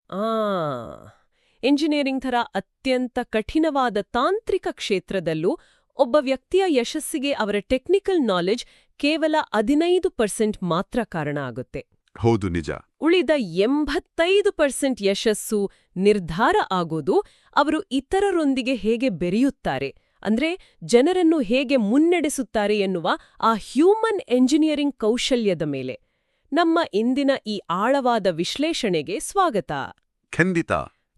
ಆ ಎಂಜಿನಿಯರಿಂಗ್ ಥರ ಅತ್ಯಂತ ಕಠಿಣವಾದ ತಾಂತ್ರಿಕ ಕ್ಷೇತ್ರದಲ್ಲೂ ಒಬ್ಬ ವ್ಯಕ್ತಿಯ ಯಶಸ್ಸಿಗೆ ಅವರ ಟೆಕ್ನಿಕಲ್ ನಾಲೆಡ್ಜ್ ಕೇವಲ 15% ಮಾತ್ರ ಕಾರಣ ಆಗುತ್ತೆ. ಹೌದು, ನಿಜ. ಉಳಿದ 85% ಯಶಸ್ಸು ನಿರ್ಧಾರ ಆಗೋದು ಅವರು ಇತರರೊಂದಿಗೆ ಹೇಗೆ ಬೆರೆಯುತ್ತಾರೆ, ಅಂದ್ರೆ ಜನರನ್ನು ಹೇಗೆ ಮುನ್ನಡೆಸುತ್ತಾರೆ ಎನ್ನುವ ಆ ಹ್ಯೂಮನ್ ಎಂಜಿನಿಯರಿಂಗ್ ಕೌಶಲ್ಯದ ಮೇಲೆ. ನಮ್ಮ ಇಂದಿನ ಈ ಆಳವಾದ ವಿಶ್ಲೇಷಣೆಗೆ ಸ್ವಾಗತ. ಖಂಡಿತ.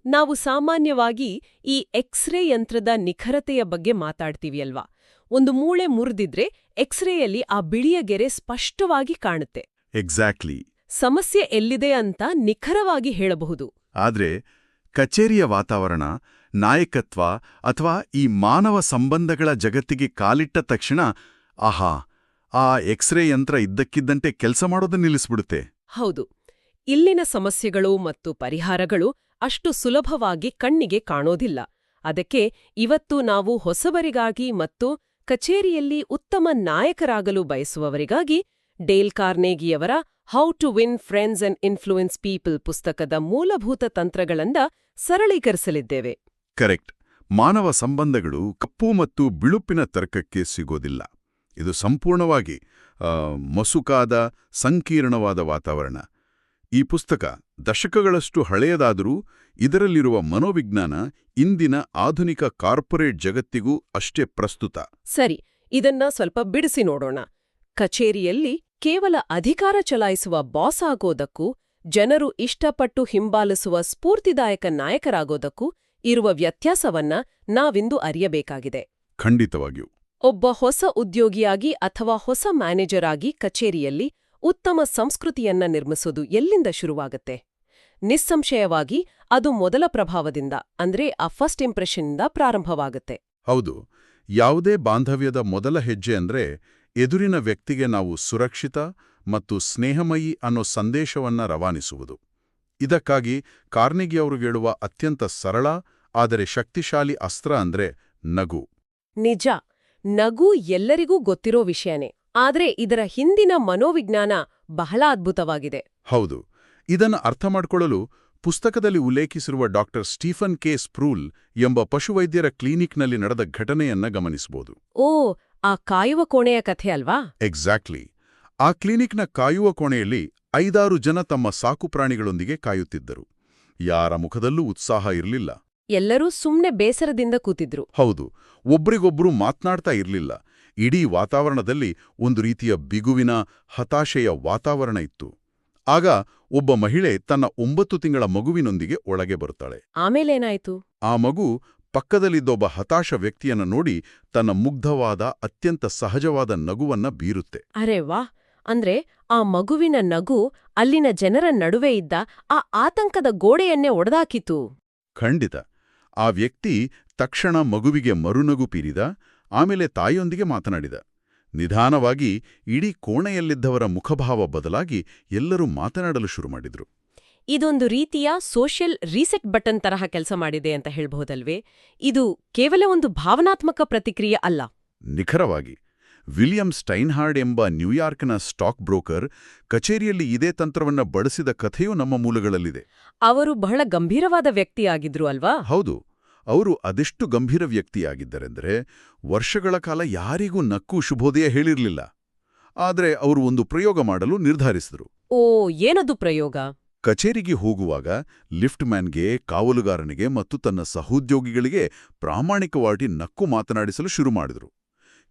ನಾವು ಸಾಮಾನ್ಯವಾಗಿ ಈ ಎಕ್ಸ್ರೇ ಯಂತ್ರದ ನಿಖರತೆಯ ಬಗ್ಗೆ ಮಾತಾಡ್ತೀವಿಯಲ್ವಾ? ಒಂದು ಮೂಳೆ ಮುರಿದಿದ್ರೆ ಎಕ್ಸ್ರೇಯಲ್ಲಿ ಆ ಬಿಳಿಯ ಗೆರೆ ಸ್ಪಷ್ಟವಾಗಿ ಕಾಣುತ್ತೆ. ಎಕ್ಸಾಕ್ಟ್ಲಿ. ಸಮಸ್ಯೆ ಎಲ್ಲಿದೆ ಅಂತ ನಿಖರವಾಗಿ ಹೇಳಬಹುದು. ಆದ್ರೆ ಕಚೇರಿಯ ವಾತಾವರಣ, ನಾಯಕತ್ವ ಅಥವಾ ಈ ಮಾನವ ಸಂಬಂಧಗಳ ಜಗತ್ತಿಗೆ ಕಾಲಿಟ್ಟ ತಕ್ಷಣ ಆಹಾ, ಆ ಎಕ್ಸ್ರೇ ಯಂತ್ರ ಇದ್ದಕ್ಕಿದ್ದಂತೆ ಕೆಲಸ ಮಾಡೋದನ್ನ ನಿಲ್ಲಿಸ್ಬಿಡುತ್ತೆ. ಹೌದು, ಇಲ್ಲಿನ ಸಮಸ್ಯೆಗಳು ಮತ್ತು ಪರಿಹಾರಗಳು ಅಷ್ಟು ಸುಲಭವಾಗಿ ಕಣ್ಣಿಗೆ ಕಾಣೋದಿಲ್ಲ. ಅದಕ್ಕೆ ಇವತ್ತು ನಾವು ಹೊಸಬರಿಗಾಗಿ ಮತ್ತು ಕಚೇರಿಯಲ್ಲಿ ಉತ್ತಮ ನಾಯಕರಾಗಲು ಬಯಸುವವರಿಗಾಗಿ ಡೇಲ್ ಕಾರ್ನೆಗಿಯವರ how to win friends and influence people ಪುಸ್ತಕದ ಮೂಲಭೂತ ತಂತ್ರಗಳಿಂದ ಸರಳೀಕರಿಸಲಿದ್ದೇವೆ. ಕರೆಕ್ಟ್. ಮಾನವ ಸಂಬಂಧಗಳು ಕಪ್ಪು ಮತ್ತು ಬಿಳುಪಿನ ತರ್ಕಕ್ಕೆ ಸಿಗೋದಿಲ್ಲ. ಇದು ಸಂಪೂರ್ಣವಾಗಿ ಮಸುಕಾದ, ಸಂಕೀರ್ಣವಾದ ವಾತಾವರಣ. ಈ ಪುಸ್ತಕ ದಶಕಗಳಷ್ಟು ಹಳೆಯದಾದರೂ ಇದರಲ್ಲಿರುವ ಮನೋವಿಜ್ಞಾನ ಇಂದಿನ ಆಧುನಿಕ ಕಾರ್ಪೊರೇಟ್ ಜಗತ್ತಿಗೂ ಅಷ್ಟೇ ಪ್ರಸ್ತುತ. ಸರಿ, ಇದನ್ನ ಸ್ವಲ್ಪ ಬಿಡಿಸಿ ನೋಡೋಣ. ಕಚೇರಿಯಲ್ಲಿ ಕೇವಲ ಅಧಿಕಾರ ಚಲಾಯಿಸುವ ಬಾಸ್ ಆಗೋದಕ್ಕೂ ಜನರು ಇಷ್ಟಪಟ್ಟು ಹಿಂಬಾಲಿಸುವ ಸ್ಫೂರ್ತಿದಾಯಕ ನಾಯಕರಾಗೋದಕ್ಕೂ ಇರುವ ವ್ಯತ್ಯಾಸವನ್ನ ನಾವಿಂದು ಅರಿಯಬೇಕಾಗಿದೆ. ಖಂಡಿತವಾಗಿಯೂ. ಒಬ್ಬ ಹೊಸ ಉದ್ಯೋಗಿಯಾಗಿ ಅಥವಾ ಹೊಸ ಮ್ಯಾನೇಜರ್ ಆಗಿ ಕಚೇರಿಯಲ್ಲಿ ಉತ್ತಮ ಸಂಸ್ಕೃತಿಯನ್ನ ನಿರ್ಮಿಸೋದು ಎಲ್ಲಿಂದ ಶುರುವಾಗತ್ತೆ? ನಿಸ್ಸಂಶಯವಾಗಿ ಅದು ಮೊದಲ ಪ್ರಭಾವದಿಂದ, ಅಂದ್ರೆ ಆ ಫಸ್ಟ್ ಇಂಪ್ರೆಷನ್ನಿಂದ ಪ್ರಾರಂಭವಾಗುತ್ತೆ. ಹೌದು. ಯಾವುದೇ ಬಾಂಧವ್ಯದ ಮೊದಲ ಹೆಜ್ಜೆ ಅಂದ್ರೆ ಎದುರಿನ ವ್ಯಕ್ತಿಗೆ ನಾವು ಸುರಕ್ಷಿತ ಮತ್ತು ಸ್ನೇಹಮಯಿ ಅನ್ನೋ ಸಂದೇಶವನ್ನ ರವಾನಿಸುವುದು. ಇದಕ್ಕಾಗಿ ಕಾರ್ನೆಗಿಯವರು ಹೇಳುವ ಅತ್ಯಂತ ಸರಳ ಆದರೆ ಶಕ್ತಿಶಾಲಿ ಅಸ್ತ್ರ ಅಂದ್ರೆ ನಗು. ನಿಜ, ನಗು ಎಲ್ಲರಿಗೂ ಗೊತ್ತಿರೋ ವಿಷಯನೇ. ಆದ್ರೆ ಇದರ ಹಿಂದಿನ ಮನೋವಿಜ್ಞಾನ ಬಹಳ ಅದ್ಭುತವಾಗಿದೆ. ಹೌದು. ಇದನ್ನು ಅರ್ಥ ಮಾಡಿಕೊಳ್ಳಲು ಪುಸ್ತಕದಲ್ಲಿ ಉಲ್ಲೇಖಿಸಿರುವ ಡಾಕ್ಟರ್ ಸ್ಟೀಫನ್ ಕೆ ಸ್ಪ್ರೂಲ್ ಎಂಬ ಪಶುವೈದ್ಯರ ಕ್ಲಿನಿಕ್ನಲ್ಲಿ ನಡೆದ ಘಟನೆಯನ್ನ ಗಮನಿಸಬಹುದು. ಓ, ಆ ಕಾಯುವ ಕೋಣೆಯ ಕಥೆ ಅಲ್ವಾ? ಎಕ್ಸಾಕ್ಟ್ಲಿ. ಆ ಕ್ಲಿನಿಕ್ನ ಕಾಯುವ ಕೋಣೆಯಲ್ಲಿ 5-6 ಜನ ತಮ್ಮ ಸಾಕುಪ್ರಾಣಿಗಳೊಂದಿಗೆ ಕಾಯುತ್ತಿದ್ದರು. ಯಾರ ಮುಖದಲ್ಲೂ ಉತ್ಸಾಹ ಇರಲಿಲ್ಲ. ಎಲ್ಲರೂ ಸುಮ್ನೆ ಬೇಸರದಿಂದ ಕೂತಿದ್ರು. ಹೌದು, ಒಬ್ರಿಗೊಬ್ರು ಮಾತ್ನಾಡ್ತಾ ಇರಲಿಲ್ಲ. ಇಡೀ ವಾತಾವರಣದಲ್ಲಿ ಒಂದು ರೀತಿಯ ಬಿಗುವಿನ, ಹತಾಶೆಯ ವಾತಾವರಣ ಇತ್ತು. ಆಗ ಒಬ್ಬ ಮಹಿಳೆ ತನ್ನ 9 ತಿಂಗಳ ಮಗುವಿನೊಂದಿಗೆ ಒಳಗೆ ಬರುತ್ತಾಳೆ. ಆಮೇಲೇನಾಯ್ತು? ಆ ಮಗು ಪಕ್ಕದಲ್ಲಿದ್ದೊಬ್ಬ ಹತಾಶ ವ್ಯಕ್ತಿಯನ್ನ ನೋಡಿ ತನ್ನ ಮುಗ್ಧವಾದ, ಅತ್ಯಂತ ಸಹಜವಾದ ನಗುವನ್ನ ಬೀರುತ್ತೆ. ಅರೆ ವಾ! ಅಂದ್ರೆ ಆ ಮಗುವಿನ ನಗು ಅಲ್ಲಿನ ಜನರ ನಡುವೆ ಇದ್ದ ಆ ಆತಂಕದ ಗೋಡೆಯನ್ನೇ ಒಡೆದಾಕಿತು. ಖಂಡಿತ. ಆ ವ್ಯಕ್ತಿ ತಕ್ಷಣ ಮಗುವಿಗೆ ಮರುನಗು ಬೀರಿದ. ಆಮೇಲೆ ತಾಯಿಯೊಂದಿಗೆ ಮಾತನಾಡಿದ. ನಿಧಾನವಾಗಿ ಇಡೀ ಕೋಣೆಯಲ್ಲಿದ್ದವರ ಮುಖಭಾವ ಬದಲಾಗಿ ಎಲ್ಲರೂ ಮಾತನಾಡಲು ಶುರು ಮಾಡಿದ್ರು. ಇದೊಂದು ರೀತಿಯ ಸೋಷಿಯಲ್ ರೀಸೆಟ್ ಬಟನ್ ತರಹ ಕೆಲಸ ಮಾಡಿದೆ ಅಂತ ಹೇಳ್ಬಹುದಲ್ವೇ? ಇದು ಕೇವಲ ಒಂದು ಭಾವನಾತ್ಮಕ ಪ್ರತಿಕ್ರಿಯೆ ಅಲ್ಲ. ನಿಖರವಾಗಿ. ವಿಲಿಯಂ ಸ್ಟೈನ್ಹಾರ್ಡ್ ಎಂಬ ನ್ಯೂಯಾರ್ಕ್ನ ಸ್ಟಾಕ್ ಬ್ರೋಕರ್ ಕಚೇರಿಯಲ್ಲಿ ಇದೇ ತಂತ್ರವನ್ನ ಬಳಸಿದ ಕಥೆಯೂ ನಮ್ಮ ಮೂಲಗಳಲ್ಲಿದೆ. ಅವರು ಬಹಳ ಗಂಭೀರವಾದ ವ್ಯಕ್ತಿಯಾಗಿದ್ರು ಅಲ್ವಾ? ಹೌದು. ಅವರು ಅದೆಷ್ಟು ಗಂಭೀರ ವ್ಯಕ್ತಿಯಾಗಿದ್ದರೆಂದರೆ ವರ್ಷಗಳ ಕಾಲ ಯಾರಿಗೂ ನಕ್ಕು ಶುಭೋದಯ ಹೇಳಿರಲಿಲ್ಲ. ಆದರೆ ಅವರು ಒಂದು ಪ್ರಯೋಗ ಮಾಡಲು ನಿರ್ಧರಿಸಿದರು. ಓ, ಏನದು ಪ್ರಯೋಗ? ಕಚೇರಿಗೆ ಹೋಗುವಾಗ ಲಿಫ್ಟ್ ಮ್ಯಾನ್ಗೆ, ಕಾವಲುಗಾರನಿಗೆ ಮತ್ತು ತನ್ನ ಸಹೋದ್ಯೋಗಿಗಳಿಗೆ ಪ್ರಾಮಾಣಿಕವಾಗಿ ನಕ್ಕು ಮಾತನಾಡಿಸಲು ಶುರು ಮಾಡಿದರು.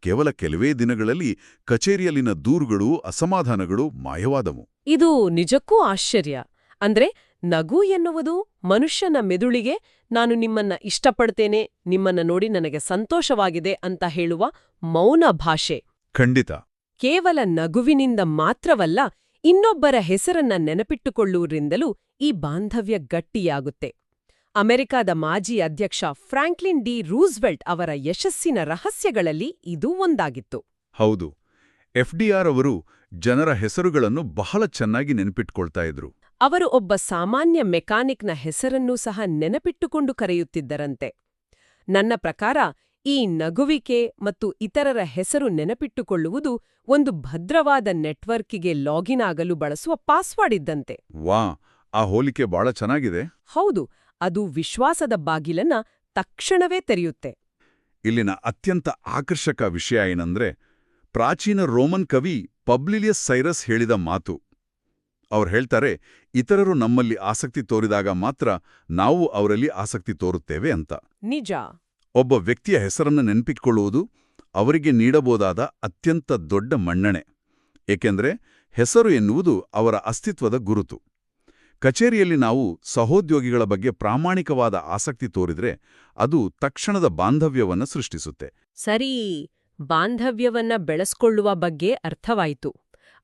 ಕೇವಲ ಕೆಲವೇ ದಿನಗಳಲ್ಲಿ ಕಚೇರಿಯಲ್ಲಿನ ದೂರುಗಳು, ಅಸಮಾಧಾನಗಳು ಮಾಯವಾದವು. ಇದು ನಿಜಕ್ಕೂ ಆಶ್ಚರ್ಯ. ಅಂದ್ರೆ ನಗು ಎನ್ನುವುದು ಮನುಷ್ಯನ ಮೆದುಳಿಗೆ ನಾನು ನಿಮ್ಮನ್ನ ಇಷ್ಟಪಡ್ತೇನೆ, ನಿಮ್ಮನ್ನ ನೋಡಿ ನನಗೆ ಸಂತೋಷವಾಗಿದೆ ಅಂತ ಹೇಳುವ ಮೌನ ಭಾಷೆ. ಖಂಡಿತ. ಕೇವಲ ನಗುವಿನಿಂದ ಮಾತ್ರವಲ್ಲ, ಇನ್ನೊಬ್ಬರ ಹೆಸರನ್ನ ನೆನಪಿಟ್ಟುಕೊಳ್ಳುವುದರಿಂದಲೂ ಈ ಬಾಂಧವ್ಯ ಗಟ್ಟಿಯಾಗುತ್ತೆ. ಅಮೆರಿಕಾದ ಮಾಜಿ ಅಧ್ಯಕ್ಷ ಫ್ರಾಂಕ್ಲಿನ್ ಡಿ ರೂಸ್ವೆಲ್ಟ್ ಅವರ ಯಶಸ್ಸಿನ ರಹಸ್ಯಗಳಲ್ಲಿ ಇದೂ ಒಂದಾಗಿತ್ತು. ಹೌದು. FDR ಅವರು ಜನರ ಹೆಸರುಗಳನ್ನು ಬಹಳ ಚೆನ್ನಾಗಿ ನೆನಪಿಟ್ಕೊಳ್ತಾ ಇದ್ರು. ಅವರು ಒಬ್ಬ ಸಾಮಾನ್ಯ ಮೆಕ್ಯಾನಿಕ್ನ ಹೆಸರನ್ನೂ ಸಹ ನೆನಪಿಟ್ಟುಕೊಂಡು ಕರೆಯುತ್ತಿದ್ದರಂತೆ. ನನ್ನ ಪ್ರಕಾರ ಈ ನಗುವಿಕೆ ಮತ್ತು ಇತರರ ಹೆಸರು ನೆನಪಿಟ್ಟುಕೊಳ್ಳುವುದು ಒಂದು ಭದ್ರವಾದ ನೆಟ್ವರ್ಕಿಗೆ ಲಾಗಿನ್ ಆಗಲು ಬಳಸುವ ಪಾಸ್ವರ್ಡ್ ಇದ್ದಂತೆ. ವಾ, ಆ ಹೋಲಿಕೆ ಬಹಳ ಚೆನ್ನಾಗಿದೆ. ಹೌದು, ಅದು ವಿಶ್ವಾಸದ ಬಾಗಿಲನ್ನ ತಕ್ಷಣವೇ ತೆರೆಯುತ್ತೆ. ಇಲ್ಲಿನ ಅತ್ಯಂತ ಆಕರ್ಷಕ ವಿಷಯ ಏನಂದ್ರೆ, ಪ್ರಾಚೀನ ರೋಮನ್ ಕವಿ ಪಬ್ಲಿಲಿಯಸ್ ಸೈರಸ್ ಹೇಳಿದ ಮಾತು. ಅವ್ರು ಹೇಳ್ತಾರೆ, ಇತರರು ನಮ್ಮಲ್ಲಿ ಆಸಕ್ತಿ ತೋರಿದಾಗ ಮಾತ್ರ ನಾವು ಅವರಲ್ಲಿ ಆಸಕ್ತಿ ತೋರುತ್ತೇವೆ ಅಂತ. ನಿಜ. ಒಬ್ಬ ವ್ಯಕ್ತಿಯ ಹೆಸರನ್ನು ನೆನಪಿಟ್ಕೊಳ್ಳುವುದು ಅವರಿಗೆ ನೀಡಬಹುದಾದ ಅತ್ಯಂತ ದೊಡ್ಡ ಮನ್ನಣೆ. ಏಕೆಂದ್ರೆ ಹೆಸರು ಎನ್ನುವುದು ಅವರ ಅಸ್ತಿತ್ವದ ಗುರುತು. ಕಚೇರಿಯಲ್ಲಿ ನಾವು ಸಹೋದ್ಯೋಗಿಗಳ ಬಗ್ಗೆ ಪ್ರಾಮಾಣಿಕವಾದ ಆಸಕ್ತಿ ತೋರಿದ್ರೆ ಅದು ತಕ್ಷಣದ ಬಾಂಧವ್ಯವನ್ನು ಸೃಷ್ಟಿಸುತ್ತೆ. ಸರಿ, ಬಾಂಧವ್ಯವನ್ನ ಬೆಳೆಸ್ಕೊಳ್ಳುವ ಬಗ್ಗೆ ಅರ್ಥವಾಯಿತು.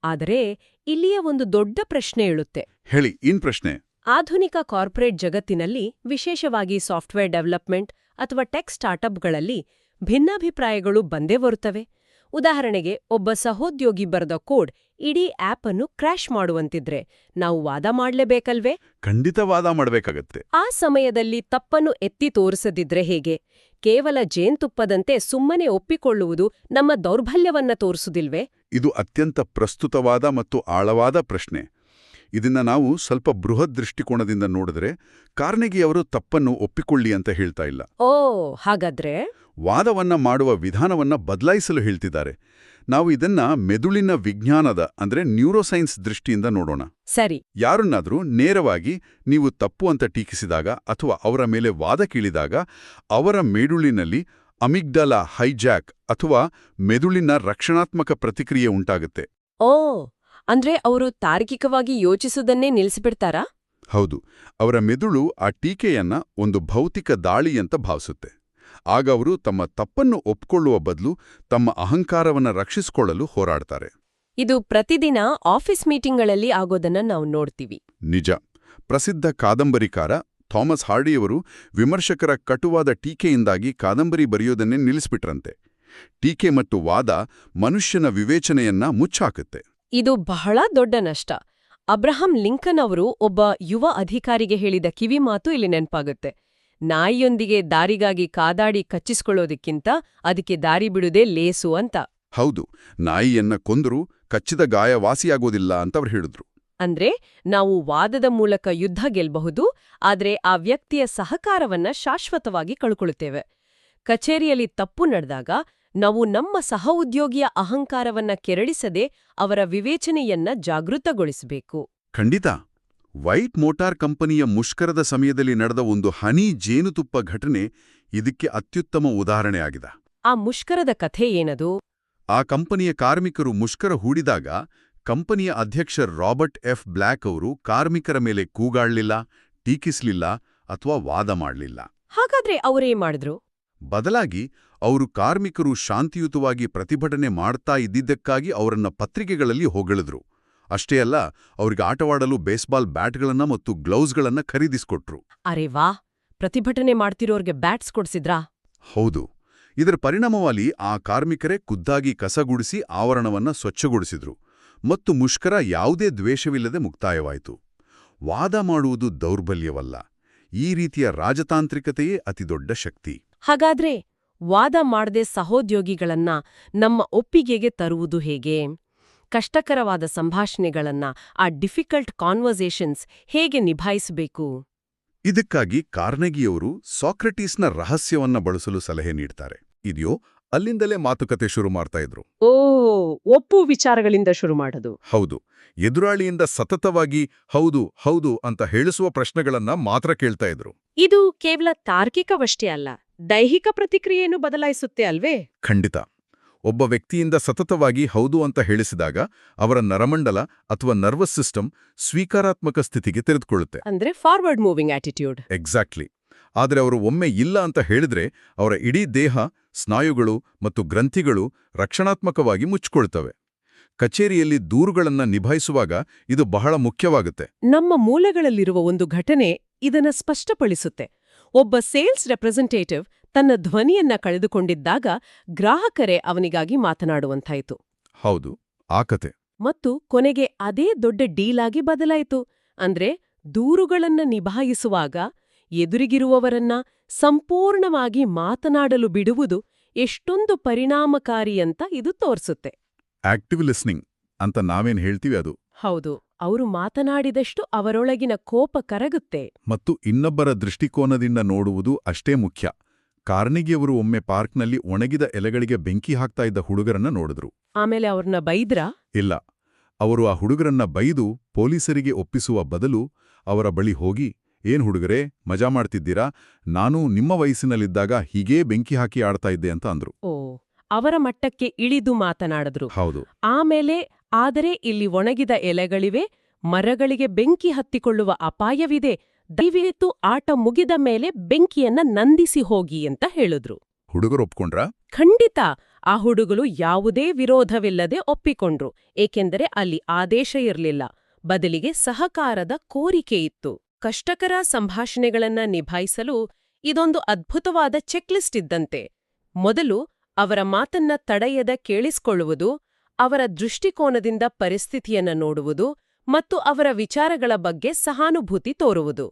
ಆದರೆ ಇಲ್ಲಿಯ ಒಂದು ದೊಡ್ಡ ಪ್ರಶ್ನೆ ಏಳುತ್ತೆ. ಹೇಳಿ, ಏನ್ ಪ್ರಶ್ನೆ? ಆಧುನಿಕ ಕಾರ್ಪೊರೇಟ್ ಜಗತ್ತಿನಲ್ಲಿ, ವಿಶೇಷವಾಗಿ ಸಾಫ್ಟ್ವೇರ್ ಡೆವಲಪ್ಮೆಂಟ್ ಅಥವಾ ಟೆಕ್ ಸ್ಟಾರ್ಟ್ಅಪ್ಗಳಲ್ಲಿ ಭಿನ್ನಾಭಿಪ್ರಾಯಗಳು ಬಂದೇ ಬರುತ್ತವೆ. ಉದಾಹರಣೆಗೆ, ಒಬ್ಬ ಸಹೋದ್ಯೋಗಿ ಬರೆದ ಕೋಡ್ ಇಡೀ ಆಪ್ ಅನ್ನು ಕ್ರ್ಯಾಶ್ ಮಾಡುವಂತಿದ್ರೆ ನಾವು ವಾದ ಮಾಡ್ಲೇಬೇಕಲ್ವೇ? ಖಂಡಿತ ವಾದ ಮಾಡಬೇಕಾಗತ್ತೆ. ಆ ಸಮಯದಲ್ಲಿ ತಪ್ಪನ್ನು ಎತ್ತಿ ತೋರಿಸದಿದ್ರೆ ಹೇಗೆ? ಕೇವಲ ಜೇನ್ತುಪ್ಪದಂತೆ ಸುಮ್ಮನೆ ಒಪ್ಪಿಕೊಳ್ಳುವುದು ನಮ್ಮ ದೌರ್ಬಲ್ಯವನ್ನ ತೋರಿಸುದಿಲ್ವೇ? ಇದು ಅತ್ಯಂತ ಪ್ರಸ್ತುತವಾದ ಮತ್ತು ಆಳವಾದ ಪ್ರಶ್ನೆ. ಇದನ್ನ ನಾವು ಸ್ವಲ್ಪ ಬೃಹತ್ ದೃಷ್ಟಿಕೋನದಿಂದ ನೋಡಿದ್ರೆ, ಕಾರ್ನೆಗಿಯವರು ತಪ್ಪನ್ನು ಒಪ್ಪಿಕೊಳ್ಳಿ ಅಂತ ಹೇಳ್ತಾ ಇಲ್ಲ. ಓ, ಹಾಗಾದ್ರೆ ವಾದವನ್ನ ಮಾಡುವ ವಿಧಾನವನ್ನ ಬದಲಾಯಿಸಲು ಹೇಳ್ತಿದ್ದಾರೆ. ನಾವು ಇದನ್ನ ಮೆದುಳಿನ ವಿಜ್ಞಾನದ ಅಂದ್ರೆ ನ್ಯೂರೋಸೈನ್ಸ್ ದೃಷ್ಟಿಯಿಂದ ನೋಡೋಣ. ಸರಿ. ಯಾರನ್ನಾದ್ರೂ ನೇರವಾಗಿ ನೀವು ತಪ್ಪು ಅಂತ ಟೀಕಿಸಿದಾಗ ಅಥವಾ ಅವರ ಮೇಲೆ ವಾದ ಕೇಳಿದಾಗ ಅವರ ಮೆದುಳಿನಲ್ಲಿ ಅಮಿಗ್ಡಲಾ ಹೈಜಾಕ್ ಅಥವಾ ಮೆದುಳಿನ ರಕ್ಷಣಾತ್ಮಕ ಪ್ರತಿಕ್ರಿಯೆ ಉಂಟಾಗುತ್ತೆ. ಓ, ಅಂದ್ರೆ ಅವರು ತಾರ್ಕಿಕವಾಗಿ ಯೋಚಿಸುವುದನ್ನೇ ನಿಲ್ಲಿಸಿಬಿಡ್ತಾರಾ? ಹೌದು, ಅವರ ಮೆದುಳು ಆ ಟೀಕೆಯನ್ನ ಒಂದು ಭೌತಿಕ ದಾಳಿ ಅಂತ ಭಾವಿಸುತ್ತೆ. ಆಗ ಅವರು ತಮ್ಮ ತಪ್ಪನ್ನು ಒಪ್ಕೊಳ್ಳುವ ಬದಲು ತಮ್ಮ ಅಹಂಕಾರವನ್ನ ರಕ್ಷಿಸಿಕೊಳ್ಳಲು ಹೋರಾಡ್ತಾರೆ. ಇದು ಪ್ರತಿದಿನ ಆಫೀಸ್ ಮೀಟಿಂಗ್ಗಳಲ್ಲಿ ಆಗೋದನ್ನ ನಾವು ನೋಡ್ತೀವಿ. ನಿಜ. ಪ್ರಸಿದ್ಧ ಕಾದಂಬರಿಕಾರ ಥಾಮಸ್ ಹಾರ್ಡಿಯವರು ವಿಮರ್ಶಕರ ಕಟುವಾದ ಟೀಕೆಯಿಂದಾಗಿ ಕಾದಂಬರಿ ಬರೆಯೋದನ್ನೇ ನಿಲ್ಲಿಸ್ಬಿಟ್ರಂತೆ. ಟೀಕೆ ಮತ್ತು ವಾದ ಮನುಷ್ಯನ ವಿವೇಚನೆಯನ್ನ ಮುಚ್ಚಾಕುತ್ತೆ. ಇದು ಬಹಳ ದೊಡ್ಡ ನಷ್ಟ. ಅಬ್ರಹಾಂ ಲಿಂಕನ್ ಅವರು ಒಬ್ಬ ಯುವ ಅಧಿಕಾರಿಗೆ ಹೇಳಿದ ಕಿವಿಮಾತು ಇಲ್ಲಿ ನೆನಪಾಗುತ್ತೆ. ನಾಯಿಯೊಂದಿಗೆ ದಾರಿಗಾಗಿ ಕಾದಾಡಿ ಕಚ್ಚಿಸ್ಕೊಳ್ಳೋದಕ್ಕಿಂತ ಅದಕ್ಕೆ ದಾರಿ ಬಿಡುವುದೇ ಲೇಸು ಅಂತ. ಹೌದು, ನಾಯಿಯನ್ನ ಕೊಂದರೂ ಕಚ್ಚಿದ ಗಾಯ ವಾಸಿಯಾಗೋದಿಲ್ಲ ಅಂತವ್ರು ಹೇಳಿದ್ರು. ಅಂದ್ರೆ ನಾವು ವಾದದ ಮೂಲಕ ಯುದ್ಧ ಗೆಲ್ಲಬಹುದು, ಆದ್ರೆ ಆ ವ್ಯಕ್ತಿಯ ಸಹಕಾರವನ್ನ ಶಾಶ್ವತವಾಗಿ ಕಳ್ಕೊಳ್ಳುತ್ತೇವೆ. ಕಚೇರಿಯಲ್ಲಿ ತಪ್ಪು ನಡೆದಾಗ ನಾವು ನಮ್ಮ ಸಹ ಉದ್ಯೋಗಿಯ ಅಹಂಕಾರವನ್ನ ಕೆರಳಿಸದೆ ಅವರ ವಿವೇಚನೆಯನ್ನ ಜಾಗೃತಗೊಳಿಸಬೇಕು. ಖಂಡಿತ. ವೈಟ್ ಮೋಟಾರ್ ಕಂಪನಿಯ ಮುಷ್ಕರದ ಸಮಯದಲ್ಲಿ ನಡೆದ ಒಂದು ಹನಿ ಜೇನುತುಪ್ಪ ಘಟನೆ ಇದಕ್ಕೆ ಅತ್ಯುತ್ತಮ ಉದಾಹರಣೆಯಾಗಿದೆ. ಆ ಮುಷ್ಕರದ ಕಥೆ ಏನದು? ಆ ಕಂಪನಿಯ ಕಾರ್ಮಿಕರು ಮುಷ್ಕರ ಹೂಡಿದಾಗ ಕಂಪನಿಯ ಅಧ್ಯಕ್ಷ ರಾಬರ್ಟ್ ಎಫ್ ಬ್ಲ್ಯಾಕ್ ಅವರು ಕಾರ್ಮಿಕರ ಮೇಲೆ ಕೂಗಾಡ್ಲಿಲ್ಲ, ಟೀಕಿಸ್ಲಿಲ್ಲ ಅಥವಾ ವಾದ ಮಾಡಲಿಲ್ಲ. ಹಾಗಾದ್ರೆ ಅವರೇನ್ ಮಾಡಿದ್ರು? ಬದಲಾಗಿ ಅವರು ಕಾರ್ಮಿಕರು ಶಾಂತಿಯುತವಾಗಿ ಪ್ರತಿಭಟನೆ ಮಾಡ್ತಾ ಇದ್ದಿದ್ದಕ್ಕಾಗಿ ಅವರನ್ನ ಪತ್ರಿಕೆಗಳಲ್ಲಿ ಹೊಗಳಿದ್ರು. ಅಷ್ಟೇ ಅಲ್ಲ, ಅವ್ರಿಗೆ ಆಟವಾಡಲು ಬೇಸ್ಬಾಲ್ ಬ್ಯಾಟ್ಗಳನ್ನ ಮತ್ತು ಗ್ಲೌಸ್ಗಳನ್ನ ಖರೀದಿಸ್ಕೊಟ್ರು. ಅರೆ ವಾ, ಪ್ರತಿಭಟನೆ ಮಾಡ್ತಿರೋರ್ಗೆ ಬ್ಯಾಟ್ಸ್ ಕೊಡ್ಸಿದ್ರಾ? ಹೌದು. ಇದರ ಪರಿಣಾಮವಾಗಿ ಆ ಕಾರ್ಮಿಕರೇ ಖುದ್ದಾಗಿ ಕಸಗುಡಿಸಿ ಆವರಣವನ್ನ ಸ್ವಚ್ಛಗೊಳಿಸಿದ್ರು ಮತ್ತು ಮುಷ್ಕರ ಯಾವುದೇ ದ್ವೇಷವಿಲ್ಲದೆ ಮುಕ್ತಾಯವಾಯಿತು. ವಾದ ಮಾಡುವುದು ದೌರ್ಬಲ್ಯವಲ್ಲ. ಈ ರೀತಿಯ ರಾಜತಾಂತ್ರಿಕತೆಯೇ ಅತಿದೊಡ್ಡ ಶಕ್ತಿ. ಹಾಗಾದ್ರೆ ವಾದ ಮಾಡದೆ ಸಹೋದ್ಯೋಗಿಗಳನ್ನ ನಮ್ಮ ಒಪ್ಪಿಗೆಗೆ ತರುವುದು ಹೇಗೆ? ಕಷ್ಟಕರವಾದ ಸಂಭಾಷಣೆಗಳನ್ನ, ಆ ಡಿಫಿಕಲ್ಟ್ ಕಾನ್ವರ್ಸೇಷನ್ಸ್ ಹೇಗೆ ನಿಭಾಯಿಸಬೇಕು? ಇದಕ್ಕಾಗಿ ಕಾರ್ನೆಗಿಯವರು ಸಾಕ್ರೆಟೀಸ್ನ ರಹಸ್ಯವನ್ನ ಬಳಸಲು ಸಲಹೆ ನೀಡ್ತಾರೆ. ಇದೆಯೋ ಅಲ್ಲಿಂದಲೇ ಮಾತುಕತೆ ಶುರು ಮಾಡ್ತಾ ಇದ್ರು. ಒಪ್ಪು ವಿಚಾರಗಳಿಂದ ಶುರು ಮಾಡೋದು. ಹೌದು, ಎದುರಾಳಿಯಿಂದ ಸತತವಾಗಿ ಹೌದು ಹೌದು ಅಂತ ಹೇಳಿಸುವ ಪ್ರಶ್ನೆಗಳನ್ನ ಮಾತ್ರ ಕೇಳ್ತಾ ಇದ್ರು. ಇದು ಕೇವಲ ತಾರ್ಕಿಕವಷ್ಟೇ ಅಲ್ಲ, ದೈಹಿಕ ಪ್ರತಿಕ್ರಿಯೆಯನ್ನು ಬದಲಾಯಿಸುತ್ತೆ ಅಲ್ವೇ? ಖಂಡಿತ. ಒಬ್ಬ ವ್ಯಕ್ತಿಯಿಂದ ಸತತವಾಗಿ ಹೌದು ಅಂತ ಹೇಳಿಸಿದಾಗ ಅವರ ನರಮಂಡಲ ಅಥವಾ ನರ್ವಸ್ ಸಿಸ್ಟಮ್ ಸ್ವೀಕಾರಾತ್ಮಕ ಸ್ಥಿತಿಗೆ ತೆರೆದುಕೊಳ್ಳುತ್ತೆ. ಅಂದ್ರೆ ಫಾರ್ವರ್ಡ್ ಮೂವಿಂಗ್ ಆಟಿಟ್ಯೂಡ್. ಎಕ್ಸಾಕ್ಟ್ಲಿ. ಆದರೆ ಅವರು ಒಮ್ಮೆ ಇಲ್ಲ ಅಂತ ಹೇಳಿದ್ರೆ ಅವರ ಇಡೀ ದೇಹ, ಸ್ನಾಯುಗಳು ಮತ್ತು ಗ್ರಂಥಿಗಳು ರಕ್ಷಣಾತ್ಮಕವಾಗಿ ಮುಚ್ಚಿಕೊಳ್ತವೆ. ಕಚೇರಿಯಲ್ಲಿ ದೂರುಗಳನ್ನ ನಿಭಾಯಿಸುವಾಗ ಇದು ಬಹಳ ಮುಖ್ಯವಾಗುತ್ತೆ. ನಮ್ಮ ಮೂಲಗಳಲ್ಲಿರುವ ಒಂದು ಘಟನೆ ಇದನ್ನ ಸ್ಪಷ್ಟಪಡಿಸುತ್ತೆ. ಒಬ್ಬ ಸೇಲ್ಸ್ ರೆಪ್ರೆಸೆಂಟೇಟಿವ್ ತನ್ನ ಧ್ವನಿಯನ್ನ ಕಳೆದುಕೊಂಡಿದ್ದಾಗ ಗ್ರಾಹಕರೇ ಅವನಿಗಾಗಿ ಮಾತನಾಡುವಂತಾಯಿತು. ಹೌದು, ಆ ಕತೆ. ಮತ್ತು ಕೊನೆಗೆ ಅದೇ ದೊಡ್ಡ ಡೀಲಾಗಿ ಬದಲಾಯಿತು. ಅಂದ್ರೆ ದೂರುಗಳನ್ನ ನಿಭಾಯಿಸುವಾಗ ಎದುರಿಗಿರುವವರನ್ನ ಸಂಪೂರ್ಣವಾಗಿ ಮಾತನಾಡಲು ಬಿಡುವುದು ಎಷ್ಟೊಂದು ಪರಿಣಾಮಕಾರಿ ಅಂತ ಇದು ತೋರಿಸುತ್ತೆ. ಆಕ್ಟಿವ್ ಲಿಸ್ನಿಂಗ್ ಅಂತ ನಾವೇನ್ ಹೇಳ್ತೀವಿ ಅದು. ಹೌದು, ಅವರು ಮಾತನಾಡಿದಷ್ಟು ಅವರೊಳಗಿನ ಕೋಪ ಕರಗುತ್ತೆ. ಮತ್ತು ಇನ್ನೊಬ್ಬರ ದೃಷ್ಟಿಕೋನದಿಂದ ನೋಡುವುದು ಅಷ್ಟೇ ಮುಖ್ಯ. ಕಾರ್ನಿಗಿಯವರು ಒಮ್ಮೆ ಪಾರ್ಕ್ನಲ್ಲಿ ಒಣಗಿದ ಎಲೆಗಳಿಗೆ ಬೆಂಕಿ ಹಾಕ್ತಾ ಇದ್ದ ಹುಡುಗರನ್ನ ನೋಡಿದ್ರು. ಆಮೇಲೆ ಅವ್ರನ್ನ ಬೈದ್ರಾ? ಇಲ್ಲ, ಅವರು ಆ ಹುಡುಗರನ್ನ ಬೈದು ಪೊಲೀಸರಿಗೆ ಒಪ್ಪಿಸುವ ಬದಲು ಅವರ ಬಳಿ ಹೋಗಿ, ಏನ್ ಹುಡುಗರೇ, ಮಜಾ ಮಾಡ್ತಿದ್ದೀರಾ? ನಾನು ನಿಮ್ಮ ವಯಸ್ಸಿನಲ್ಲಿದ್ದಾಗ ಹೀಗೇ ಬೆಂಕಿ ಹಾಕಿ ಆಡ್ತಾ ಇದ್ದೆ ಅಂತ ಅಂದ್ರು. ಓ, ಅವರ ಮಟ್ಟಕ್ಕೆ ಇಳಿದು ಮಾತನಾಡಿದ್ರು. ಹೌದು. ಆಮೇಲೆ, ಆದರೆ ಇಲ್ಲಿ ಒಣಗಿದ ಎಲೆಗಳಿವೆ, ಮರಗಳಿಗೆ ಬೆಂಕಿ ಹತ್ತಿಕೊಳ್ಳುವ ಅಪಾಯವಿದೆ, ದಯವಿಟ್ಟು ಆಟ ಮುಗಿದ ಮೇಲೆ ಬೆಂಕಿಯನ್ನ ನಂದಿಸಿ ಹೋಗಿ ಅಂತ ಹೇಳಿದ್ರು. ಹುಡುಗರು ಒಪ್ಕೊಂಡ್ರಾ? ಖಂಡಿತ. ಆ ಹುಡುಗರು ಯಾವುದೇ ವಿರೋಧವಿಲ್ಲದೆ ಒಪ್ಪಿಕೊಂಡ್ರು, ಏಕೆಂದರೆ ಅಲ್ಲಿ ಆದೇಶ ಇರಲಿಲ್ಲ, ಬದಲಿಗೆ ಸಹಕಾರದ ಕೋರಿಕೆ ಇತ್ತು. ಕಷ್ಟಕರ ಸಂಭಾಷಣೆಗಳನ್ನ ನಿಭಾಯಿಸಲು ಇದೊಂದು ಅದ್ಭುತವಾದ ಚೆಕ್ಲಿಸ್ಟ್ ಇದ್ದಂತೆ. ಮೊದಲು ಅವರ ಮಾತನ್ನ ತಡೆಯದ ಕೇಳಿಸಿಕೊಳ್ಳುವುದು, ಅವರ ದೃಷ್ಟಿಕೋನದಿಂದ ಪರಿಸ್ಥಿತಿಯನ್ನ ನೋಡುವುದು ಮತ್ತು ಅವರ ವಿಚಾರಗಳ ಬಗ್ಗೆ ಸಹಾನುಭೂತಿ ತೋರುವುದು.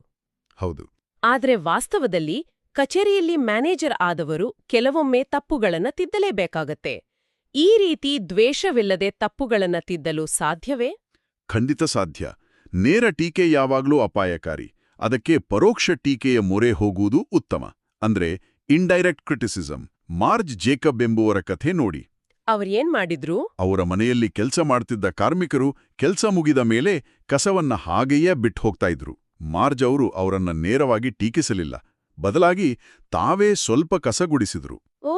ಹೌದು. ಆದರೆ ವಾಸ್ತವದಲ್ಲಿ ಕಚೇರಿಯಲ್ಲಿ ಮ್ಯಾನೇಜರ್ ಆದವರು ಕೆಲವೊಮ್ಮೆ ತಪ್ಪುಗಳನ್ನ ತಿದ್ದಲೇಬೇಕಾಗತ್ತೆ. ಈ ರೀತಿ ದ್ವೇಷವಿಲ್ಲದೆ ತಪ್ಪುಗಳನ್ನ ತಿದ್ದಲು ಸಾಧ್ಯವೇ? ಖಂಡಿತ ಸಾಧ್ಯ. ನೇರ ಟೀಕೆ ಯಾವಾಗ್ಲೂ ಅಪಾಯಕಾರಿ. ಅದಕ್ಕೆ ಪರೋಕ್ಷ ಟೀಕೆಯ ಮೊರೆ ಹೋಗುವುದು ಉತ್ತಮ. ಅಂದ್ರೆ ಇಂಡೈರೆಕ್ಟ್ ಕ್ರಿಟಿಸಿಸಂ. ಮಾರ್ಜ್ ಜೇಕಬ್ ಎಂಬುವರ ಕಥೆ ನೋಡಿ. ಅವ್ರೇನ್ ಮಾಡಿದ್ರು? ಅವರ ಮನೆಯಲ್ಲಿ ಕೆಲಸ ಮಾಡ್ತಿದ್ದ ಕಾರ್ಮಿಕರು ಕೆಲಸ ಮುಗಿದ ಮೇಲೆ ಕಸವನ್ನ ಹಾಗೆಯೇ ಬಿಟ್ಟು ಹೋಗ್ತಾ ಇದ್ರು. ಮಾರ್ಜ್ ಅವರು ಅವರನ್ನ ನೇರವಾಗಿ ಟೀಕಿಸಲಿಲ್ಲ, ಬದಲಾಗಿ ತಾವೇ ಸ್ವಲ್ಪ ಕಸ ಗುಡಿಸಿದ್ರು. ಓ,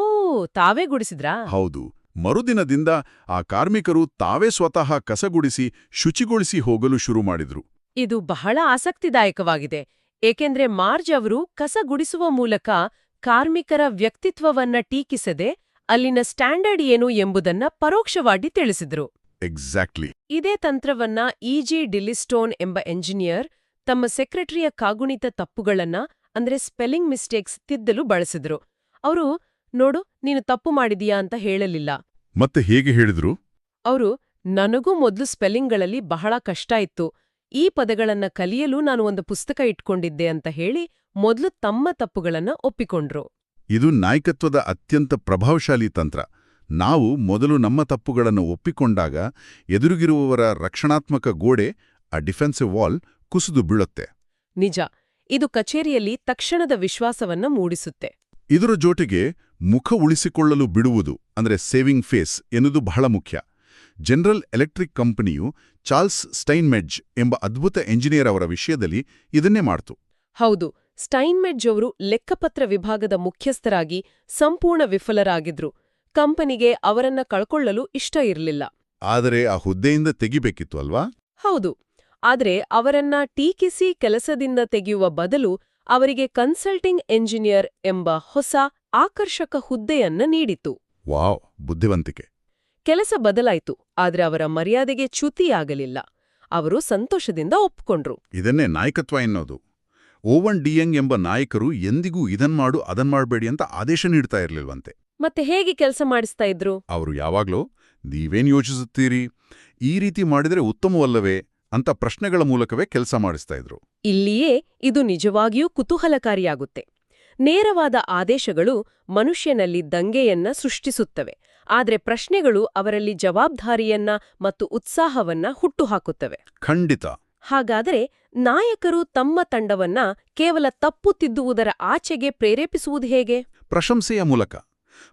ತಾವೇ ಗುಡಿಸಿದ್ರಾ? ಹೌದು. ಮರುದಿನದಿಂದ ಆ ಕಾರ್ಮಿಕರು ತಾವೇ ಸ್ವತಃ ಕಸಗುಡಿಸಿ ಶುಚಿಗೊಳಿಸಿ ಹೋಗಲು ಶುರು ಮಾಡಿದ್ರು. ಇದು ಬಹಳ ಆಸಕ್ತಿದಾಯಕವಾಗಿದೆ, ಏಕೆಂದ್ರೆ ಮಾರ್ಜ್ ಅವರು ಕಸ ಗುಡಿಸುವ ಮೂಲಕ ಕಾರ್ಮಿಕರ ವ್ಯಕ್ತಿತ್ವವನ್ನ ಟೀಕಿಸದೆ ಅಲ್ಲಿನ ಸ್ಟ್ಯಾಂಡರ್ಡ್ ಏನು ಎಂಬುದನ್ನ ಪರೋಕ್ಷವಾಗಿ ತಿಳಿಸಿದ್ರು. ಎಕ್ಸಾಕ್ಟ್ಲಿ. ಇದೇ ತಂತ್ರವನ್ನ ಇ.ಜಿ. ಡಿಲ್ಲಿಸ್ಟೋನ್ ಎಂಬ ಎಂಜಿನಿಯರ್ ತಮ್ಮ ಸೆಕ್ರೆಟರಿಯ ಕಾಗುಣಿತ ತಪ್ಪುಗಳನ್ನ, ಅಂದ್ರೆ ಸ್ಪೆಲ್ಲಿಂಗ್ ಮಿಸ್ಟೇಕ್ಸ್, ತಿದ್ದಲು ಬಳಸಿದ್ರು. ಅವರು, ನೋಡು, ನೀನು ತಪ್ಪು ಮಾಡಿದೀಯಾ ಅಂತ ಹೇಳಲಿಲ್ಲ. ಮತ್ತೆ ಹೇಗೆ ಹೇಳಿದ್ರು? ಅವರು, ನನಗೂ ಮೊದಲು ಸ್ಪೆಲ್ಲಿಂಗ್ಗಳಲ್ಲಿ ಬಹಳ ಕಷ್ಟ ಇತ್ತು, ಈ ಪದಗಳನ್ನ ಕಲಿಯಲು ನಾನು ಒಂದು ಪುಸ್ತಕ ಇಟ್ಕೊಂಡಿದ್ದೆ ಅಂತ ಹೇಳಿ ಮೊದಲು ತಮ್ಮ ತಪ್ಪುಗಳನ್ನ ಒಪ್ಪಿಕೊಂಡ್ರು. ಇದು ನಾಯಕತ್ವದ ಅತ್ಯಂತ ಪ್ರಭಾವಶಾಲಿ ತಂತ್ರ. ನಾವು ಮೊದಲು ನಮ್ಮ ತಪ್ಪುಗಳನ್ನು ಒಪ್ಪಿಕೊಂಡಾಗ ಎದುರಿಗಿರುವವರ ರಕ್ಷಣಾತ್ಮಕ ಗೋಡೆ, ಆ ಡಿಫೆನ್ಸಿವ್ ವಾಲ್, ಕುಸಿದು ಬೀಳುತ್ತೆ. ನಿಜ. ಇದು ಕಚೇರಿಯಲ್ಲಿ ತಕ್ಷಣದ ವಿಶ್ವಾಸವನ್ನ ಮೂಡಿಸುತ್ತೆ. ಇದರ ಜೊತೆಗೆ ಮುಖ ಉಳಿಸಿಕೊಳ್ಳಲು ಬಿಡುವುದು, ಅಂದ್ರೆ ಸೇವಿಂಗ್ ಫೇಸ್, ಎನ್ನುವುದು ಬಹಳ ಮುಖ್ಯ. ಜನರಲ್ ಎಲೆಕ್ಟ್ರಿಕ್ ಕಂಪನಿಯು ಚಾರ್ಲ್ಸ್ ಸ್ಟೈನ್ಮೆಡ್ಜ್ ಎಂಬ ಅದ್ಭುತ ಎಂಜಿನಿಯರ್ ಅವರ ವಿಷಯದಲ್ಲಿ ಇದನ್ನೇ ಮಾಡ್ತು. ಹೌದು, ಸ್ಟೈನ್ಮೆಡ್ಜ್ ಅವರು ಲೆಕ್ಕಪತ್ರ ವಿಭಾಗದ ಮುಖ್ಯಸ್ಥರಾಗಿ ಸಂಪೂರ್ಣ ವಿಫಲರಾಗಿದ್ರು. ಕಂಪನಿಗೆ ಅವರನ್ನ ಕಳ್ಕೊಳ್ಳಲು ಇಷ್ಟ ಇರಲಿಲ್ಲ. ಆದರೆ ಆ ಹುದ್ದೆಯಿಂದ ತೆಗಿಬೇಕಿತ್ತು ಅಲ್ವಾ? ಹೌದು. ಆದ್ರೆ ಅವರನ್ನ ಟೀಕಿಸಿ ಕೆಲಸದಿಂದ ತೆಗೆಯುವ ಬದಲು ಅವರಿಗೆ ಕನ್ಸಲ್ಟಿಂಗ್ ಎಂಜಿನಿಯರ್ ಎಂಬ ಹೊಸ ಆಕರ್ಷಕ ಹುದ್ದೆಯನ್ನ ನೀಡಿತು. ವಾವ್, ಬುದ್ಧಿವಂತಿಕೆ. ಕೆಲಸ ಬದಲಾಯಿತು, ಆದ್ರೆ ಅವರ ಮರ್ಯಾದೆಗೆ ಚ್ಯುತಿಯಾಗಲಿಲ್ಲ. ಅವರು ಸಂತೋಷದಿಂದ ಒಪ್ಕೊಂಡ್ರು. ಇದನ್ನೇ ನಾಯಕತ್ವ ಎನ್ನೋದು. ಓವನ್ ಡಿಯಂಗ್ ಎಂಬ ನಾಯಕರು ಎಂದಿಗೂ ಇದನ್ಮಾಡು ಅದನ್ಮಾಡ್ಬೇಡಿ ಅಂತ ಆದೇಶ ನೀಡ್ತಾ ಇರಲಿಲ್ವಂತೆ. ಮತ್ತೆ ಹೇಗೆ ಕೆಲಸ ಮಾಡಿಸ್ತಾ ಇದ್ರು? ಅವರು ಯಾವಾಗ್ಲೂ, ನೀವೇನ್ ಯೋಚಿಸುತ್ತೀರಿ, ಈ ರೀತಿ ಮಾಡಿದರೆ ಉತ್ತಮವಲ್ಲವೇ ಅಂತ ಪ್ರಶ್ನೆಗಳ ಮೂಲಕವೇ ಕೆಲಸ ಮಾಡಿಸ್ತಾ ಇದ್ರು. ಇಲ್ಲಿಯೇ ಇದು ನಿಜವಾಗಿಯೂ ಕುತೂಹಲಕಾರಿಯಾಗುತ್ತೆ. ನೇರವಾದ ಆದೇಶಗಳು ಮನುಷ್ಯನಲ್ಲಿ ದಂಗೆಯನ್ನ ಸೃಷ್ಟಿಸುತ್ತವೆ, ಆದ್ರೆ ಪ್ರಶ್ನೆಗಳು ಅವರಲ್ಲಿ ಜವಾಬ್ದಾರಿಯನ್ನ ಮತ್ತು ಉತ್ಸಾಹವನ್ನ ಹುಟ್ಟುಹಾಕುತ್ತವೆ. ಖಂಡಿತ. ಹಾಗಾದರೆ ನಾಯಕರು ತಮ್ಮ ತಂಡವನ್ನ ಕೇವಲ ತಪ್ಪು ತಿದ್ದುವುದರ ಆಚೆಗೆ ಪ್ರೇರೇಪಿಸುವುದು ಹೇಗೆ? ಪ್ರಶಂಸೆಯ ಮೂಲಕ.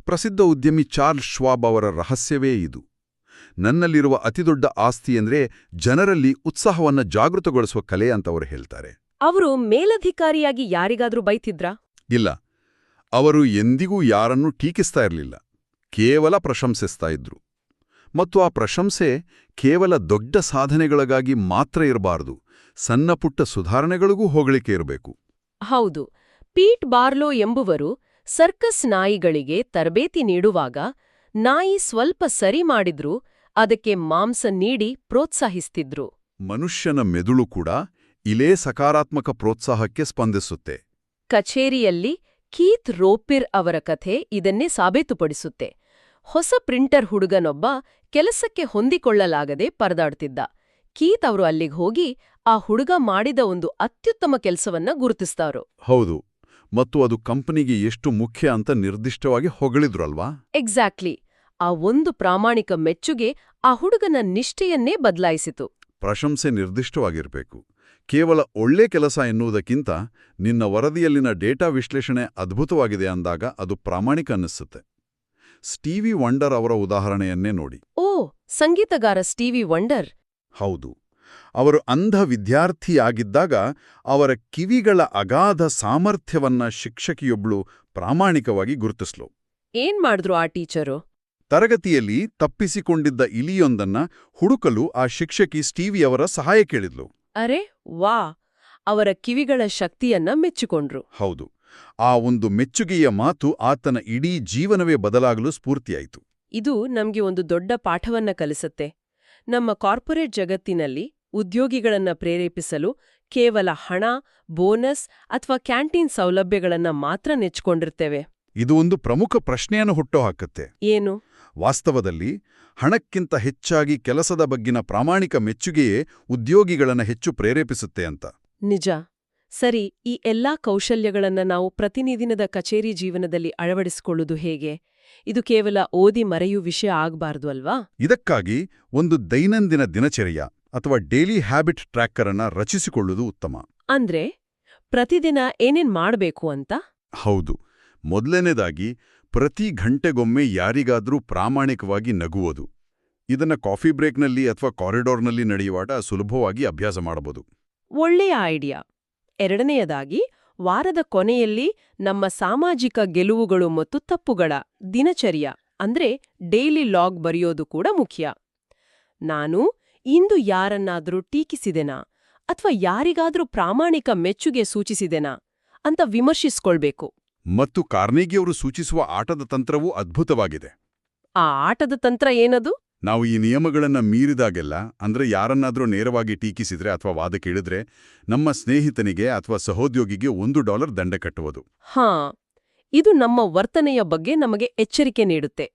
ಪ್ರಸಿದ್ಧ ಉದ್ಯಮಿ ಚಾರ್ಲ್ಸ್ ಶ್ವಾಬ್ ಅವರ ರಹಸ್ಯವೇ ಇದು. ನನ್ನಲ್ಲಿರುವ ಅತಿದೊಡ್ಡ ಆಸ್ತಿ ಅಂದ್ರೆ ಜನರಲ್ಲಿ ಉತ್ಸಾಹವನ್ನ ಜಾಗೃತಗೊಳಿಸುವ ಕಲೆ ಅಂತವರು ಹೇಳ್ತಾರೆ. ಅವರು ಮೇಲಧಿಕಾರಿಯಾಗಿ ಯಾರಿಗಾದ್ರೂ ಬೈತಿದ್ರಾ? ಇಲ್ಲ. ಅವರು ಎಂದಿಗೂ ಯಾರನ್ನೂ ಟೀಕಿಸ್ತಾ ಇರಲಿಲ್ಲ, ಕೇವಲ ಪ್ರಶಂಸಿಸ್ತಾ ಇದ್ರು. ಮತ್ತು ಆ ಪ್ರಶಂಸೆ ಕೇವಲ ದೊಡ್ಡ ಸಾಧನೆಗಳಿಗಾಗಿ ಮಾತ್ರ ಇರಬಾರದು, ಸಣ್ಣಪುಟ್ಟ ಸುಧಾರಣೆಗಳಿಗೂ ಹೋಗಳಿಕೆ ಇರಬೇಕು. ಹೌದು. ಪೀಟ್ ಬಾರ್ಲೋ ಎಂಬುವರು ಸರ್ಕಸ್ ನಾಯಿಗಳಿಗೆ ತರಬೇತಿ ನೀಡುವಾಗ ನಾಯಿ ಸ್ವಲ್ಪ ಸರಿ ಮಾಡಿದ್ರೂ ಅದಕ್ಕೆ ಮಾಂಸ ನೀಡಿ ಪ್ರೋತ್ಸಾಹಿಸ್ತಿದ್ರು. ಮನುಷ್ಯನ ಮೆದುಳು ಕೂಡ ಇಲ್ಲೇ ಸಕಾರಾತ್ಮಕ ಪ್ರೋತ್ಸಾಹಕ್ಕೆ ಸ್ಪಂದಿಸುತ್ತೆ. ಕಚೇರಿಯಲ್ಲಿ ಕೀತ್ ರೋಪಿರ್ ಅವರ ಕಥೆ ಇದನ್ನೇ ಸಾಬೀತುಪಡಿಸುತ್ತೆ. ಹೊಸ ಪ್ರಿಂಟರ್ ಹುಡುಗನೊಬ್ಬ ಕೆಲಸಕ್ಕೆ ಹೊಂದಿಕೊಳ್ಳಲಾಗದೆ ಪರದಾಡ್ತಿದ್ದ. ಕೀತ್ ಅವರು ಅಲ್ಲಿಗೆ ಹೋಗಿ ಆ ಹುಡುಗ ಮಾಡಿದ ಒಂದು ಅತ್ಯುತ್ತಮ ಕೆಲಸವನ್ನ ಗುರುತಿಸ್ತಾರು. ಹೌದು, ಮತ್ತು ಅದು ಕಂಪನಿಗೆ ಎಷ್ಟು ಮುಖ್ಯ ಅಂತ ನಿರ್ದಿಷ್ಟವಾಗಿ ಹೊಗಳಿದ್ರು ಅಲ್ವಾ? ಎಕ್ಸಾಕ್ಟ್ಲಿ. ಆ ಒಂದು ಪ್ರಾಮಾಣಿಕ ಮೆಚ್ಚುಗೆ ಆ ಹುಡುಗನ ನಿಷ್ಠೆಯನ್ನೇ ಬದಲಾಯಿಸಿತು. ಪ್ರಶಂಸೆ ನಿರ್ದಿಷ್ಟವಾಗಿರಬೇಕು. ಕೇವಲ ಒಳ್ಳೆ ಕೆಲಸ ಎನ್ನುವುದಕ್ಕಿಂತ ನಿನ್ನ ವರದಿಯಲ್ಲಿನ ಡೇಟಾ ವಿಶ್ಲೇಷಣೆ ಅದ್ಭುತವಾಗಿದೆ ಅಂದಾಗ ಅದು ಪ್ರಾಮಾಣಿಕ ಅನ್ನಿಸುತ್ತೆ. ಸ್ಟೀವಿ ವಂಡರ್ ಅವರ ಉದಾಹರಣೆಯನ್ನೇ ನೋಡಿ. ಓ, ಸಂಗೀತಗಾರ ಸ್ಟೀವಿ ವಂಡರ್. ಹೌದು, ಅವರು ಅಂಧ ವಿದ್ಯಾರ್ಥಿಯಾಗಿದ್ದಾಗ ಅವರ ಕಿವಿಗಳ ಅಗಾಧ ಸಾಮರ್ಥ್ಯವನ್ನ ಶಿಕ್ಷಕಿಯೊಬ್ಳು ಪ್ರಾಮಾಣಿಕವಾಗಿ ಗುರುತಿಸ್ಲು. ಏನ್ ಮಾಡಿದ್ರು ಆ ಟೀಚರು? ತರಗತಿಯಲ್ಲಿ ತಪ್ಪಿಸಿಕೊಂಡಿದ್ದ ಇಲಿಯೊಂದನ್ನ ಹುಡುಕಲು ಆ ಶಿಕ್ಷಕಿ ಸ್ಟೀವಿಯವರ ಸಹಾಯ ಕೇಳಿದ್ಲು. ಅರೆ ವಾ, ಅವರ ಕಿವಿಗಳ ಶಕ್ತಿಯನ್ನ ಮೆಚ್ಚಿಕೊಂಡ್ರು. ಹೌದು, ಆ ಒಂದು ಮೆಚ್ಚುಗೆಯ ಮಾತು ಆತನ ಇಡೀ ಜೀವನವೇ ಬದಲಾಗಲು ಸ್ಫೂರ್ತಿಯಾಯಿತು. ಇದು ನಮ್ಗೆ ಒಂದು ದೊಡ್ಡ ಪಾಠವನ್ನ ಕಲಿಸುತ್ತೆ. ನಮ್ಮ ಕಾರ್ಪೊರೇಟ್ ಜಗತ್ತಿನಲ್ಲಿ ಉದ್ಯೋಗಿಗಳನ್ನ ಪ್ರೇರೇಪಿಸಲು ಕೇವಲ ಹಣ, ಬೋನಸ್ ಅಥವಾ ಕ್ಯಾಂಟೀನ್ ಸೌಲಭ್ಯಗಳನ್ನ ಮಾತ್ರ ನೆಚ್ಕೊಂಡಿರ್ತೇವೆ. ಇದು ಒಂದು ಪ್ರಮುಖ ಪ್ರಶ್ನೆಯನ್ನು ಹುಟ್ಟುಹಾಕುತ್ತೆ. ಏನು? ವಾಸ್ತವದಲ್ಲಿ ಹಣಕ್ಕಿಂತ ಹೆಚ್ಚಾಗಿ ಕೆಲಸದ ಬಗ್ಗಿನ ಪ್ರಾಮಾಣಿಕ ಮೆಚ್ಚುಗೆಯೇ ಉದ್ಯೋಗಿಗಳನ್ನ ಹೆಚ್ಚು ಪ್ರೇರೇಪಿಸುತ್ತೆ ಅಂತ. ನಿಜ. ಸರಿ, ಈ ಎಲ್ಲಾ ಕೌಶಲ್ಯಗಳನ್ನ ನಾವು ಪ್ರತಿನಿಧಿನದ ಕಚೇರಿ ಜೀವನದಲ್ಲಿ ಅಳವಡಿಸಿಕೊಳ್ಳುವುದು ಹೇಗೆ? ಇದು ಕೇವಲ ಓದಿ ಮರೆಯೂ ವಿಷಯ ಆಗ್ಬಾರ್ದು ಅಲ್ವಾ? ಇದಕ್ಕಾಗಿ ಒಂದು ದೈನಂದಿನ ದಿನಚರ್ಯ ಅಥವಾ ಡೈಲಿ ಹ್ಯಾಬಿಟ್ ಟ್ರ್ಯಾಕರ್ ಅನ್ನ ರಚಿಸಿಕೊಳ್ಳುವುದು ಉತ್ತಮ. ಅಂದ್ರೆ ಪ್ರತಿದಿನ ಏನೇನ್ ಮಾಡ್ಬೇಕು ಅಂತ? ಹೌದು. ಮೊದಲನೇದಾಗಿ ಪ್ರತಿ ಗಂಟೆಗೊಮ್ಮೆ ಯಾರಿಗಾದ್ರೂ ಪ್ರಾಮಾಣಿಕವಾಗಿ ನಗುವುದು. ಇದನ್ನ ಕಾಫಿ ಬ್ರೇಕ್ನಲ್ಲಿ ಅಥವಾ ಕಾರಿಡಾರ್ನಲ್ಲಿ ನಡೆಯುವಾಗ ಸುಲಭವಾಗಿ ಅಭ್ಯಾಸ ಮಾಡಬಹುದು. ಒಳ್ಳೆಯ ಐಡಿಯಾ. ಎರಡನೆಯದಾಗಿ, ವಾರದ ಕೊನೆಯಲ್ಲಿ ನಮ್ಮ ಸಾಮಾಜಿಕ ಗೆಲುವುಗಳು ಮತ್ತು ತಪ್ಪುಗಳ ದಿನಚರ್ಯ ಅಂದ್ರೆ ಡೈಲಿ ಲಾಗ್ ಬರೆಯೋದು ಕೂಡ ಮುಖ್ಯ. ನಾನು ಇಂದು ಯಾರನ್ನಾದ್ರೂ ಟೀಕಿಸಿದೆನಾ ಅಥವಾ ಯಾರಿಗಾದ್ರೂ ಪ್ರಾಮಾಣಿಕ ಮೆಚ್ಚುಗೆ ಸೂಚಿಸಿದೆನಾ ಅಂತ ವಿಮರ್ಶಿಸ್ಕೊಳ್ಬೇಕು. ಮತ್ತು ಕಾರ್ನೆಗಿಯವರು ಸೂಚಿಸುವ ಆಟದ ತಂತ್ರವೂ ಅದ್ಭುತವಾಗಿದೆ. ಆ ಆಟದ ತಂತ್ರ ಏನದು? ನಾವು ಈ ನಿಯಮಗಳನ್ನ ಮೀರಿದಾಗೆಲ್ಲ, ಅಂದ್ರೆ ಯಾರನ್ನಾದ್ರೂ ನೇರವಾಗಿ ಟೀಕಿಸಿದ್ರೆ ಅಥವಾ ವಾದ ಕೇಳಿದ್ರೆ, ನಮ್ಮ ಸ್ನೇಹಿತನಿಗೆ ಅಥವಾ ಸಹೋದ್ಯೋಗಿಗೆ $1 ದಂಡ ಕಟ್ಟುವುದು. ಹಾ, ಇದು ನಮ್ಮ ವರ್ತನೆಯ ಬಗ್ಗೆ ನಮಗೆ ಎಚ್ಚರಿಕೆ ನೀಡುತ್ತೆ.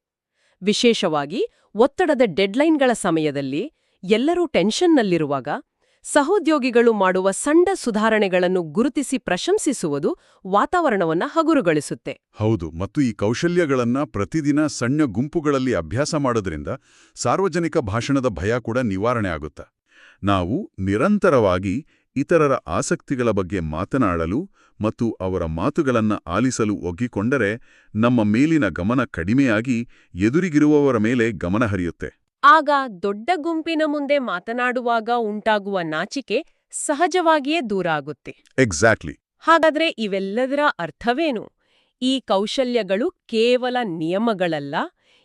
ವಿಶೇಷವಾಗಿ ಒತ್ತಡದ ಡೆಡ್ಲೈನ್ಗಳ ಸಮಯದಲ್ಲಿ, ಎಲ್ಲರೂ ಟೆನ್ಷನ್ನಲ್ಲಿರುವಾಗ ಸಹೋದ್ಯೋಗಿಗಳು ಮಾಡುವ ಸಣ್ಣ ಸುಧಾರಣೆಗಳನ್ನು ಗುರುತಿಸಿ ಪ್ರಶಂಸಿಸುವುದು ವಾತಾವರಣವನ್ನ ಹಗುರುಗೊಳಿಸುತ್ತೆ. ಹೌದು, ಮತ್ತು ಈ ಕೌಶಲ್ಯಗಳನ್ನ ಪ್ರತಿದಿನ ಸಣ್ಣ ಗುಂಪುಗಳಲ್ಲಿ ಅಭ್ಯಾಸ ಮಾಡೋದ್ರಿಂದ ಸಾರ್ವಜನಿಕ ಭಾಷಣದ ಭಯ ಕೂಡ ನಿವಾರಣೆ ಆಗುತ್ತೆ. ನಾವು ನಿರಂತರವಾಗಿ ಇತರರ ಆಸಕ್ತಿಗಳ ಬಗ್ಗೆ ಮಾತನಾಡಲು ಮತ್ತು ಅವರ ಮಾತುಗಳನ್ನ ಆಲಿಸಲು ಒಗ್ಗಿಕೊಂಡರೆ ನಮ್ಮ ಮೇಲಿನ ಗಮನ ಕಡಿಮೆಯಾಗಿ ಎದುರಿಗಿರುವವರ ಮೇಲೆ ಗಮನ ಹರಿಯುತ್ತೆ. ಆಗ ದೊಡ್ಡ ಗುಂಪಿನ ಮುಂದೆ ಮಾತನಾಡುವಾಗ ಉಂಟಾಗುವ ನಾಚಿಕೆ ಸಹಜವಾಗಿಯೇ ದೂರ ಆಗುತ್ತೆ. ಎಕ್ಸಾಕ್ಟ್ಲಿ. ಹಾಗಾದ್ರೆ ಇವೆಲ್ಲದರ ಅರ್ಥವೇನು? ಈ ಕೌಶಲ್ಯಗಳು ಕೇವಲ ನಿಯಮಗಳಲ್ಲ,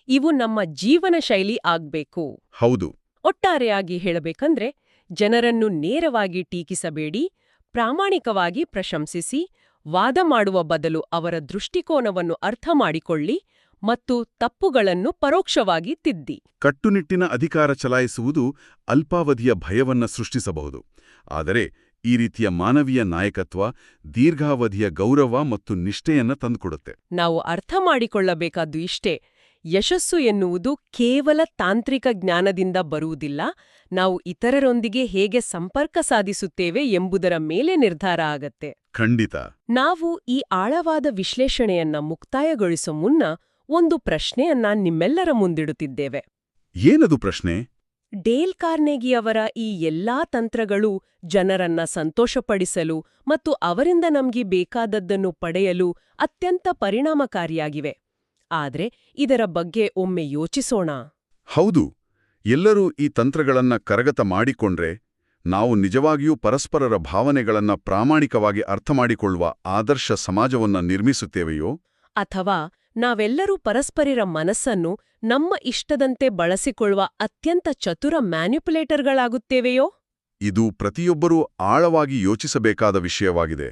ಇವು ನಮ್ಮ ಜೀವನ ಶೈಲಿ ಆಗ್ಬೇಕು. ಹೌದು. ಒಟ್ಟಾರೆಯಾಗಿ ಹೇಳಬೇಕಂದ್ರೆ, ಜನರನ್ನು ನೇರವಾಗಿ ಟೀಕಿಸಬೇಡಿ, ಪ್ರಾಮಾಣಿಕವಾಗಿ ಪ್ರಶಂಸಿಸಿ, ವಾದ ಮಾಡುವ ಬದಲು ಅವರ ದೃಷ್ಟಿಕೋನವನ್ನು ಅರ್ಥ ಮಾಡಿಕೊಳ್ಳಿ ಮತ್ತು ತಪ್ಪುಗಳನ್ನು ಪರೋಕ್ಷವಾಗಿ ತಿದ್ದಿ. ಕಟ್ಟುನಿಟ್ಟಿನ ಅಧಿಕಾರ ಚಲಾಯಿಸುವುದು ಅಲ್ಪಾವಧಿಯ ಭಯವನ್ನ ಸೃಷ್ಟಿಸಬಹುದು. ಆದರೆ ಈ ರೀತಿಯ ಮಾನವೀಯ ನಾಯಕತ್ವ ದೀರ್ಘಾವಧಿಯ ಗೌರವ ಮತ್ತು ನಿಷ್ಠೆಯನ್ನ ತಂದುಕೊಡುತ್ತೆ. ನಾವು ಅರ್ಥ ಮಾಡಿಕೊಳ್ಳಬೇಕಾದ್ದು ಇಷ್ಟೇ: ಯಶಸ್ಸು ಎನ್ನುವುದು ಕೇವಲ ತಾಂತ್ರಿಕ ಜ್ಞಾನದಿಂದ ಬರುವುದಿಲ್ಲ, ನಾವು ಇತರರೊಂದಿಗೆ ಹೇಗೆ ಸಂಪರ್ಕ ಸಾಧಿಸುತ್ತೇವೆ ಎಂಬುದರ ಮೇಲೆ ನಿರ್ಧಾರ ಆಗತ್ತೆ. ಖಂಡಿತ. ನಾವು ಈ ಆಳವಾದ ವಿಶ್ಲೇಷಣೆಯನ್ನ ಮುಕ್ತಾಯಗೊಳಿಸೋ ಮುನ್ನ ಒಂದು ಪ್ರಶ್ನೆಯನ್ನ ನಿಮ್ಮೆಲ್ಲರ ಮುಂದಿಡುತ್ತಿದ್ದೇವೆ. ಏನದು ಪ್ರಶ್ನೆ? ಡೇಲ್ ಕಾರ್ನೆಗಿಯವರ ಈ ಎಲ್ಲಾ ತಂತ್ರಗಳು ಜನರನ್ನ ಸಂತೋಷಪಡಿಸಲು ಮತ್ತು ಅವರಿಂದ ನಮ್ಗೆ ಬೇಕಾದದ್ದನ್ನು ಪಡೆಯಲು ಅತ್ಯಂತ ಪರಿಣಾಮಕಾರಿಯಾಗಿವೆ. ಆದ್ರೆ ಇದರ ಬಗ್ಗೆ ಒಮ್ಮೆ ಯೋಚಿಸೋಣ. ಹೌದು, ಎಲ್ಲರೂ ಈ ತಂತ್ರಗಳನ್ನ ಕರಗತ ಮಾಡಿಕೊಂಡ್ರೆ ನಾವು ನಿಜವಾಗಿಯೂ ಪರಸ್ಪರರ ಭಾವನೆಗಳನ್ನ ಪ್ರಾಮಾಣಿಕವಾಗಿ ಅರ್ಥಮಾಡಿಕೊಳ್ಳುವ ಆದರ್ಶ ಸಮಾಜವನ್ನ ನಿರ್ಮಿಸುತ್ತೇವೆಯೋ? ಅಥವಾ ನಾವೆಲ್ಲರೂ ಪರಸ್ಪರರ ಮನಸ್ಸನ್ನು ನಮ್ಮ ಇಷ್ಟದಂತೆ ಬಳಸಿಕೊಳ್ಳುವ ಅತ್ಯಂತ ಚತುರ ಮ್ಯಾನ್ಯುಪುಲೇಟರ್ಗಳಾಗುತ್ತೇವೆಯೋ? ಇದು ಪ್ರತಿಯೊಬ್ಬರೂ ಆಳವಾಗಿ ಯೋಚಿಸಬೇಕಾದ ವಿಷಯವಾಗಿದೆ.